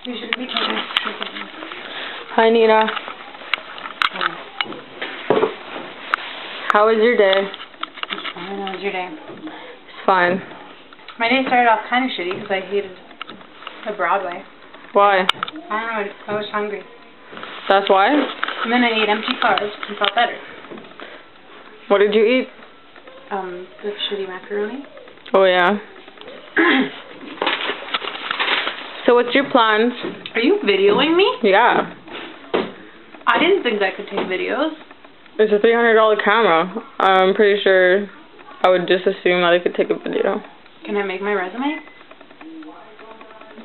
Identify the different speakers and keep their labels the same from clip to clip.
Speaker 1: You should be taking.
Speaker 2: Hi, Nina. How was your day?
Speaker 1: How was your day?
Speaker 2: It's fine.
Speaker 1: My day started off kind of shitty because I hated the Broadway.
Speaker 2: Why?
Speaker 1: I don't know. I was hungry.
Speaker 2: That's why?
Speaker 1: And then I ate empty carbs and felt better.
Speaker 2: What did you eat?
Speaker 1: The shitty macaroni.
Speaker 2: Oh, yeah. So what's your plans?
Speaker 1: Are you videoing me?
Speaker 2: Yeah.
Speaker 1: I didn't think I could take videos.
Speaker 2: It's a $300 camera. I'm pretty sure I would just assume that I could take a video.
Speaker 1: Can I make my resume?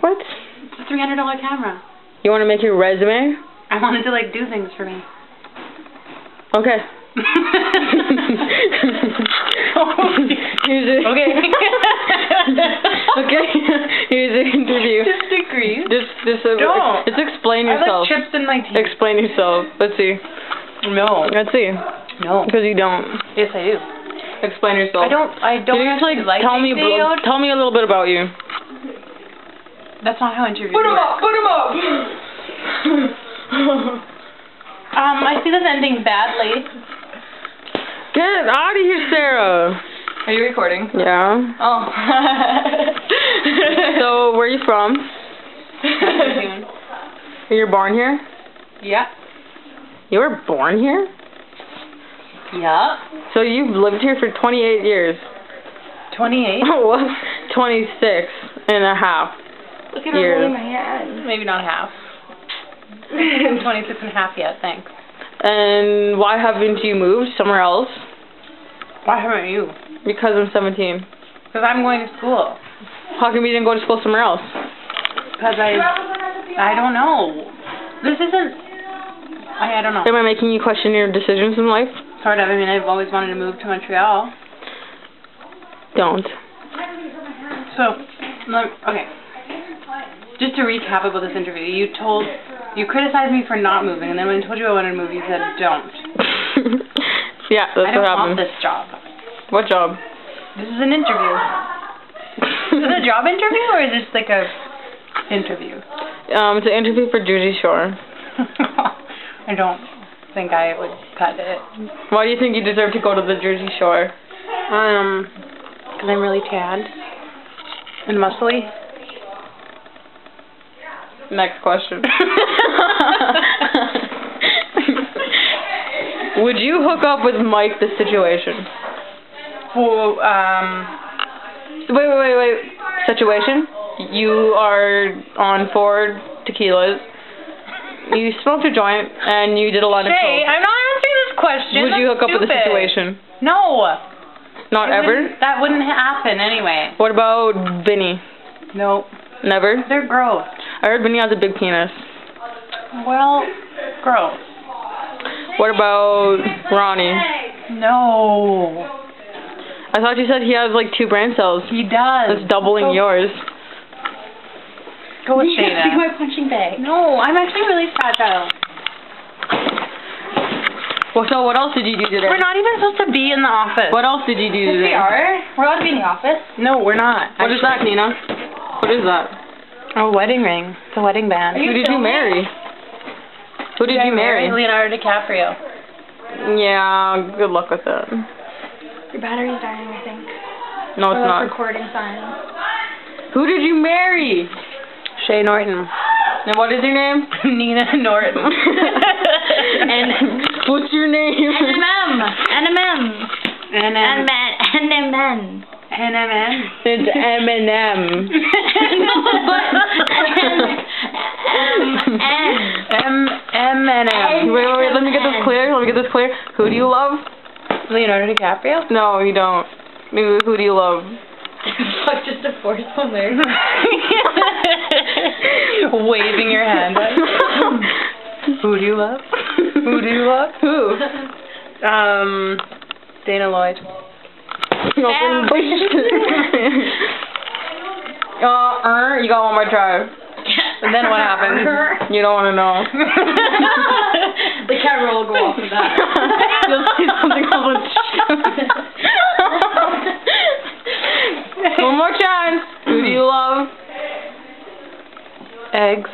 Speaker 2: What?
Speaker 1: It's a $300 camera.
Speaker 2: You want to make your resume?
Speaker 1: I wanted to, like, do things for me.
Speaker 2: Okay.
Speaker 1: Okay.
Speaker 2: Okay. Here's the interview.
Speaker 1: Just agree.
Speaker 2: Don't. Just explain yourself.
Speaker 1: I like chips in my teeth.
Speaker 2: Explain yourself. Let's see.
Speaker 1: No.
Speaker 2: Let's see.
Speaker 1: No.
Speaker 2: Because you don't.
Speaker 1: Yes, I do.
Speaker 2: Explain yourself.
Speaker 1: I don't
Speaker 2: Can you just, like tell me a little bit about you.
Speaker 1: That's not how interviews
Speaker 2: work. Put him up.
Speaker 1: I see this ending badly.
Speaker 2: Get out of here, Sarah.
Speaker 1: Are you recording?
Speaker 2: Yeah.
Speaker 1: Oh.
Speaker 2: So, where are you from? You were born here?
Speaker 1: Yeah.
Speaker 2: You were born here?
Speaker 1: Yeah.
Speaker 2: So you've lived here for 28 years.
Speaker 1: 28?
Speaker 2: Oh, 26 and a half.
Speaker 1: Look at her holding my hand. Maybe not half. 26 and a half yet, thanks.
Speaker 2: And why haven't you moved somewhere else?
Speaker 1: Why haven't you?
Speaker 2: Because I'm 17.
Speaker 1: Because I'm going to school.
Speaker 2: How come you didn't go to school somewhere else?
Speaker 1: Because I don't know. This isn't, I don't know.
Speaker 2: Am I making you question your decisions in life?
Speaker 1: Sort of. I mean, I've always wanted to move to Montreal.
Speaker 2: Don't.
Speaker 1: So, okay. Just to recap about this interview, you criticized me for not moving, and then when I told you I wanted to move, you said don't.
Speaker 2: Yeah, that's what happened.
Speaker 1: I don't want this job.
Speaker 2: What job?
Speaker 1: This is an interview. Is it a job interview, or is this like a interview?
Speaker 2: It's an interview for Jersey Shore.
Speaker 1: I don't think I would cut it.
Speaker 2: Why do you think you deserve to go to the Jersey Shore?
Speaker 1: Because I'm really tanned and muscly.
Speaker 2: Next question. Would you hook up with Mike the Situation?
Speaker 1: For,
Speaker 2: Wait. Situation? You are on 4 tequilas. You smoked a joint and you did a lot of coke.
Speaker 1: I'm not answering this question.
Speaker 2: Would you hook up with the Situation?
Speaker 1: No.
Speaker 2: Not ever?
Speaker 1: That wouldn't happen anyway.
Speaker 2: What about Vinny?
Speaker 1: Nope.
Speaker 2: Never?
Speaker 1: They're gross.
Speaker 2: I heard Vinny has a big penis.
Speaker 1: Well, gross.
Speaker 2: What about Ronnie?
Speaker 1: No.
Speaker 2: I thought you said he has like 2 brain cells.
Speaker 1: He does.
Speaker 2: That's doubling yours.
Speaker 1: Go with Shayna.
Speaker 3: See my punching bag.
Speaker 1: No, I'm actually really fragile.
Speaker 2: Well, so what else did you do today?
Speaker 1: We're not even supposed to be in the office.
Speaker 2: What else did you do today?
Speaker 3: We are. We're allowed to be in the office.
Speaker 1: No, we're not.
Speaker 2: What is that, Nina? What is that?
Speaker 1: A wedding ring. It's a wedding band.
Speaker 2: Who did you marry? Who did you marry?
Speaker 1: Leonardo DiCaprio.
Speaker 2: Yeah, good luck with that.
Speaker 3: Your battery's dying, I think.
Speaker 2: No, it's not.
Speaker 3: Recording sign.
Speaker 2: Who did you marry?
Speaker 1: Shay Norton.
Speaker 2: And what is your name?
Speaker 1: Nina Norton.
Speaker 2: And what's your name?
Speaker 3: NMM.
Speaker 1: NMN.
Speaker 2: It's Eminem.
Speaker 1: M&M.
Speaker 2: Wait, let me get this clear. Who do you love?
Speaker 1: Leonardo DiCaprio?
Speaker 2: No, you don't. Who do you love?
Speaker 3: Fuck, just a forceful there.
Speaker 1: Waving your hand at Who do you love? Who do you love?
Speaker 2: Who?
Speaker 1: Dana Lloyd.
Speaker 2: You got one more try.
Speaker 1: And then what happens?
Speaker 2: You don't want to know.
Speaker 3: The camera will go off of that.
Speaker 2: You'll see something called One more chance. Who do you love?
Speaker 1: Eggs.